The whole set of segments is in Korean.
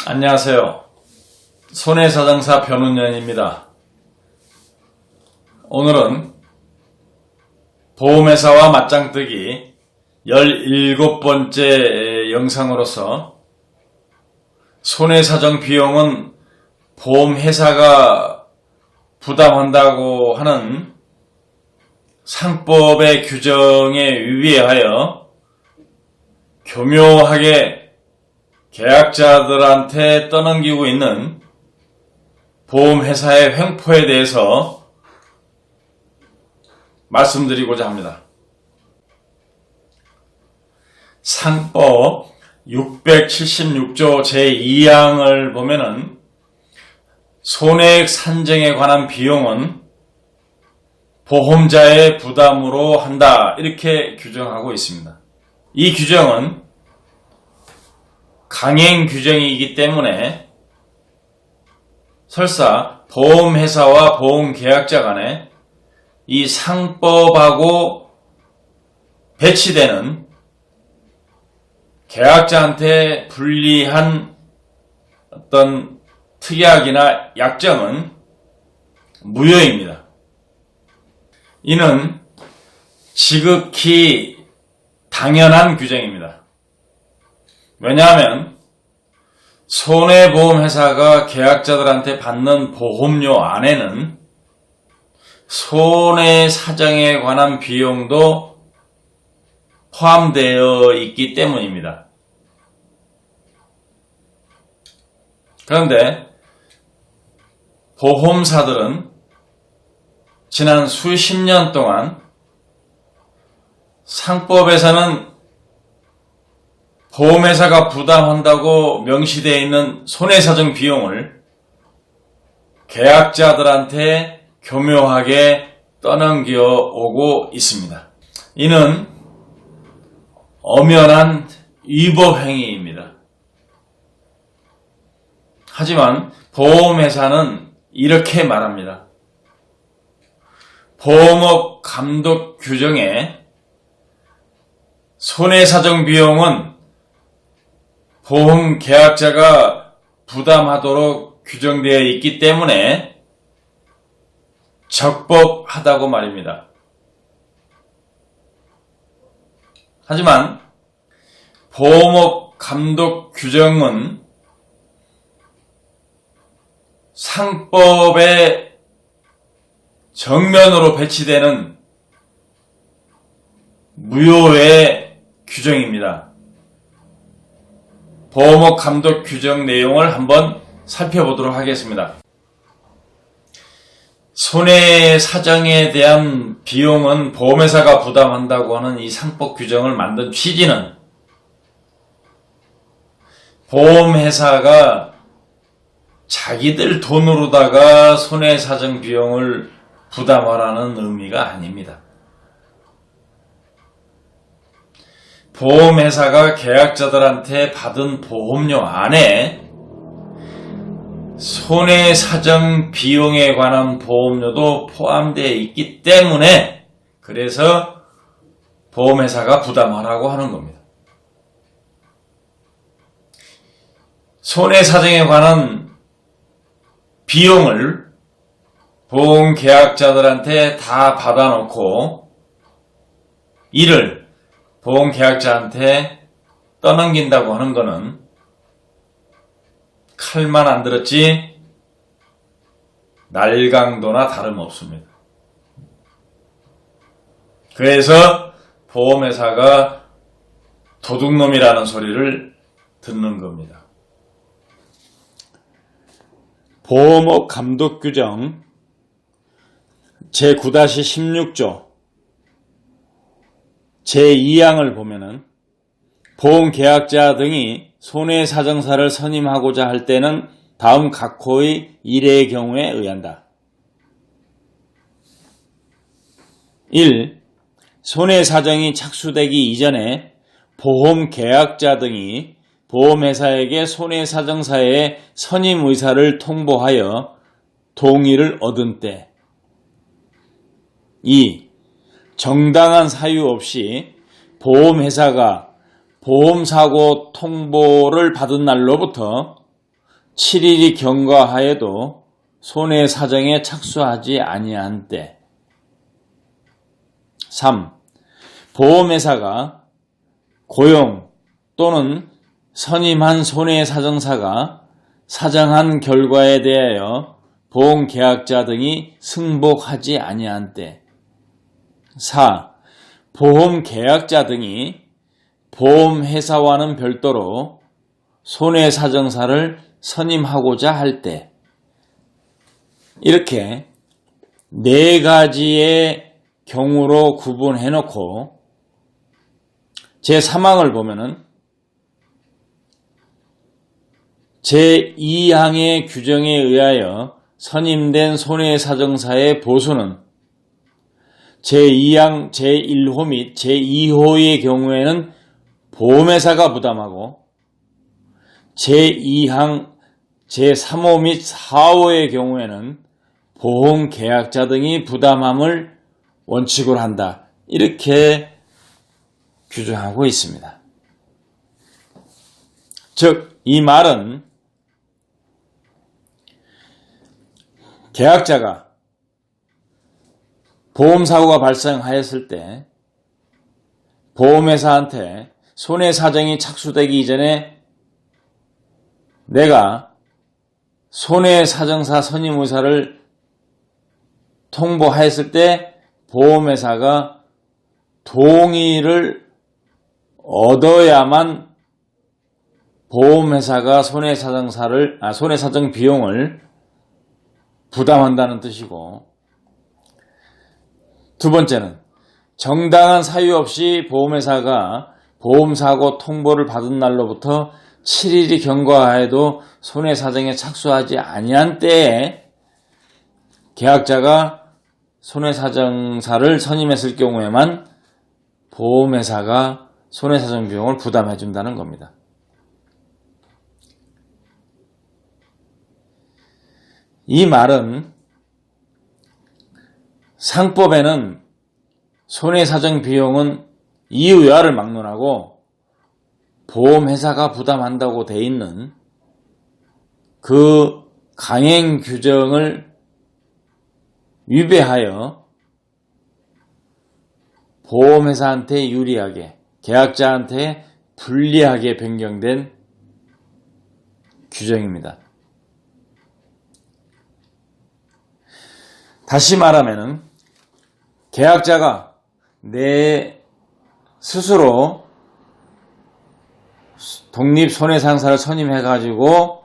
안녕하세요. 손해사정사 변운현입니다. 오늘은 보험회사와 맞짱뜨기 17번째 영상으로서 손해사정 비용은 보험회사가 부담한다고 하는 상법의 규정에 위배하여 교묘하게 계약자들한테 떠넘기고 있는 보험회사의 횡포에 대해서 말씀드리고자 합니다. 상법 676조 제2항을 보면은 손해액 산정에 관한 비용은 보험자의 부담으로 한다, 이렇게 규정하고 있습니다. 이 규정은 강행 규정이기 때문에 설사 보험회사와 보험계약자 간에 이 상법하고 배치되는 계약자한테 불리한 어떤 특약이나 약정은 무효입니다. 이는 지극히 당연한 규정입니다. 왜냐하면 손해보험회사가 계약자들한테 받는 보험료 안에는 손해사정에 관한 비용도 포함되어 있기 때문입니다. 그런데 보험사들은 지난 수십 년 동안 상법에서는 보험회사가 부담한다고 명시되어 있는 손해사정 비용을 계약자들한테 교묘하게 떠넘겨 오고 있습니다. 이는 엄연한 위법 행위입니다. 하지만 보험회사는 이렇게 말합니다. 보험업 감독 규정에 손해사정 비용은 보험 계약자가 부담하도록 규정되어 있기 때문에 적법하다고 말입니다. 하지만 보험업 감독 규정은 상법의 정면으로 배치되는 무효의 규정입니다. 보험업 감독 규정 내용을 한번 살펴보도록 하겠습니다. 손해사정에 대한 비용은 보험회사가 부담한다고 하는 이 상법 규정을 만든 취지는 보험회사가 자기들 돈으로다가 손해사정 비용을 부담하라는 의미가 아닙니다. 보험회사가 계약자들한테 받은 보험료 안에 손해사정 비용에 관한 보험료도 포함되어 있기 때문에 그래서 보험회사가 부담하라고 하는 겁니다. 손해사정에 관한 비용을 보험계약자들한테 다 받아놓고 이를 보험계약자한테 떠넘긴다고 하는 것은 칼만 안 들었지 날강도나 다름없습니다. 그래서 보험회사가 도둑놈이라는 소리를 듣는 겁니다. 보험업 감독 규정 제9-16조 제2항을 보면은 보험계약자 등이 손해사정사를 선임하고자 할 때는 다음 각호의 일의 경우에 의한다. 1. 손해사정이 착수되기 이전에 보험계약자 등이 보험회사에게 손해사정사의 선임 의사를 통보하여 동의를 얻은 때. 2. 정당한 사유 없이 보험회사가 보험사고 통보를 받은 날로부터 7일이 경과하여도 손해사정에 착수하지 아니한 때. 3. 보험회사가 고용 또는 선임한 손해사정사가 사정한 결과에 대하여 보험계약자 등이 승복하지 아니한 때. 4. 보험계약자 등이 보험회사와는 별도로 손해사정사를 선임하고자 할 때. 이렇게 4가지의 경우로 구분해 놓고 제3항을 보면은 제2항의 규정에 의하여 선임된 손해사정사의 보수는 제2항 제1호 및 제2호의 경우에는 보험회사가 부담하고 제2항 제3호 및 4호의 경우에는 보험계약자 등이 부담함을 원칙으로 한다. 이렇게 규정하고 있습니다. 즉, 이 말은 계약자가 보험사고가 발생하였을 때 보험회사한테 손해사정이 착수되기 이전에 내가 손해사정사 선임 의사를 통보하였을 때 보험회사가 동의를 얻어야만 보험회사가 손해사정 비용을 부담한다는 뜻이고, 두 번째는 정당한 사유 없이 보험회사가 보험사고 통보를 받은 날로부터 7일이 경과하여도 손해사정에 착수하지 아니한 때에 계약자가 손해사정사를 선임했을 경우에만 보험회사가 손해사정 비용을 부담해 준다는 겁니다. 이 말은 상법에는 손해사정 비용은 이유여하를 막론하고 보험회사가 부담한다고 돼 있는 그 강행 규정을 위배하여 보험회사한테 유리하게, 계약자한테 불리하게 변경된 규정입니다. 다시 말하면은 계약자가 내 스스로 독립손해상사를 선임해가지고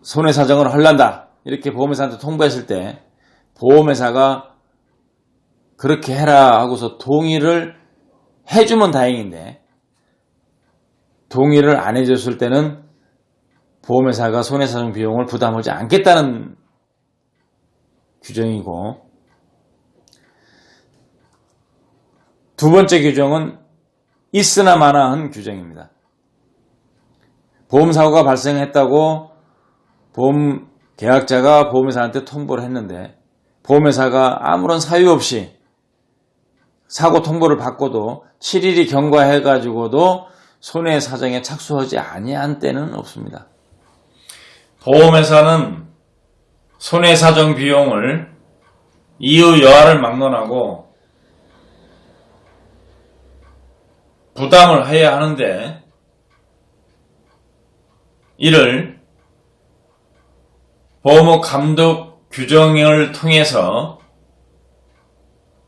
손해사정을 하려다 이렇게 보험회사한테 통보했을 때 보험회사가 그렇게 해라 하고서 동의를 해주면 다행인데 동의를 안 해줬을 때는 보험회사가 손해사정 비용을 부담하지 않겠다는 규정이고, 두 번째 규정은 있으나 마나한 규정입니다. 보험사고가 발생했다고 계약자가 보험회사한테 통보를 했는데 보험회사가 아무런 사유 없이 사고 통보를 받고도 7일이 경과해가지고도 손해사정에 착수하지 아니한 때는 없습니다. 보험회사는 손해사정 비용을 이유여하를 막론하고 부담을 해야 하는데 이를 보험업 감독 규정을 통해서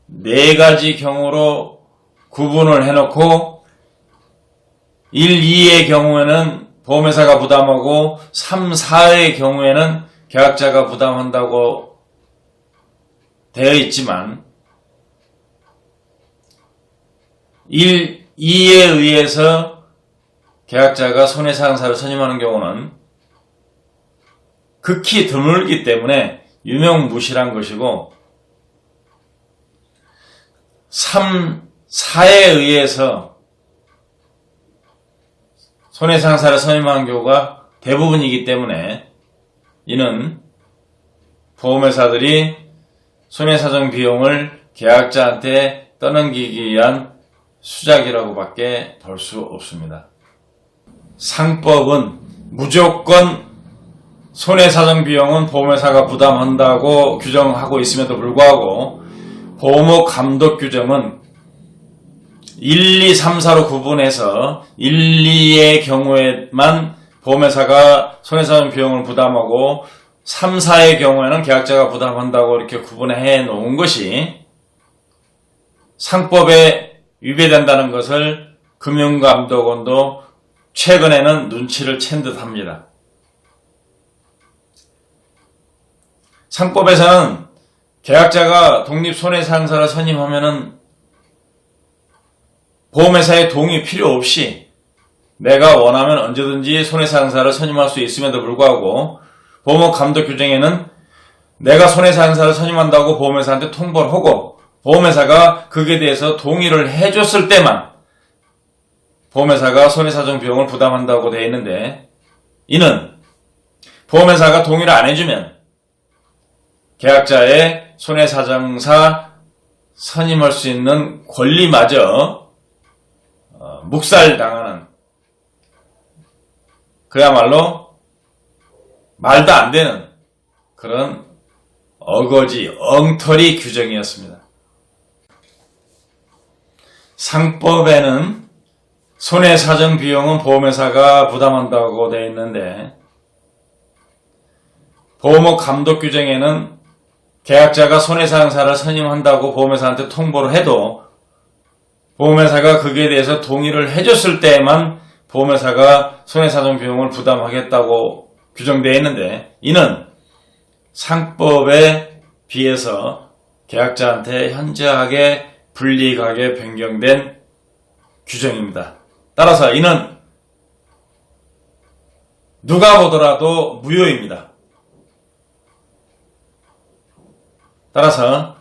4가지 경우로 구분을 해놓고 1, 2의 경우에는 보험회사가 부담하고 3, 4의 경우에는 계약자가 부담한다고 되어 있지만 1, 2에 의해서 계약자가 손해사정사를 선임하는 경우는 극히 드물기 때문에 유명무실한 것이고 3, 4에 의해서 손해사정사를 선임하는 경우가 대부분이기 때문에 이는 보험회사들이 손해사정 비용을 계약자한테 떠넘기기 위한 수작이라고밖에 볼 수 없습니다. 상법은 무조건 손해사정 비용은 보험회사가 부담한다고 규정하고 있음에도 불구하고 보험업 감독 규정은 1, 2, 3, 4로 구분해서 1, 2의 경우에만 보험회사가 손해사정 비용을 부담하고 3, 4의 경우에는 계약자가 부담한다고 이렇게 구분해 놓은 것이 상법에 위배된다는 것을 금융감독원도 최근에는 눈치를 챈 듯합니다. 상법에서는 계약자가 독립손해상사를 선임하면은 보험회사의 동의 필요 없이 내가 원하면 언제든지 손해상사를 선임할 수 있음에도 불구하고 보험업 감독 규정에는 내가 손해상사를 선임한다고 보험회사한테 통보를 하고 보험회사가 그에 대해서 동의를 해줬을 때만 보험회사가 손해사정 비용을 부담한다고 되어 있는데, 이는 보험회사가 동의를 안 해주면 계약자의 손해사정사 선임할 수 있는 권리마저 묵살당하는, 그야말로 말도 안 되는 그런 어거지, 엉터리 규정이었습니다. 상법에는 손해사정 비용은 보험회사가 부담한다고 되어 있는데, 보험업 감독 규정에는 계약자가 손해사정사를 선임한다고 보험회사한테 통보를 해도 보험회사가 거기에 대해서 동의를 해줬을 때에만 보험회사가 손해사정 비용을 부담하겠다고 규정되어 있는데, 이는 상법에 비해서 계약자한테 현저하게 불리하게 변경된 규정입니다. 따라서 이는 누가 보더라도 무효입니다. 따라서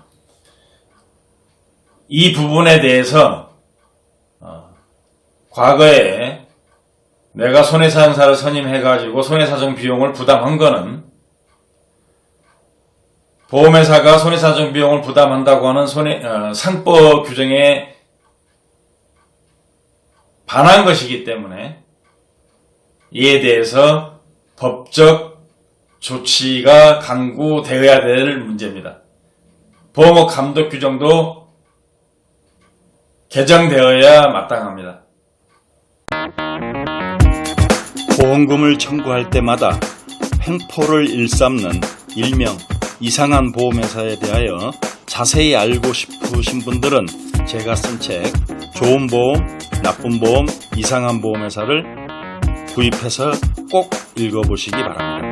이 부분에 대해서 과거에 내가 손해사정사를 선임해가지고 손해사정 비용을 부담한 거는 보험회사가 손해사정 비용을 부담한다고 하는 상법 규정에 반한 것이기 때문에 이에 대해서 법적 조치가 강구되어야 될 문제입니다. 보험업 감독 규정도 개정되어야 마땅합니다. 보험금을 청구할 때마다 횡포를 일삼는 일명 이상한 보험회사에 대하여 자세히 알고 싶으신 분들은 제가 쓴 책 좋은 보험, 나쁜 보험, 이상한 보험회사를 구입해서 꼭 읽어보시기 바랍니다.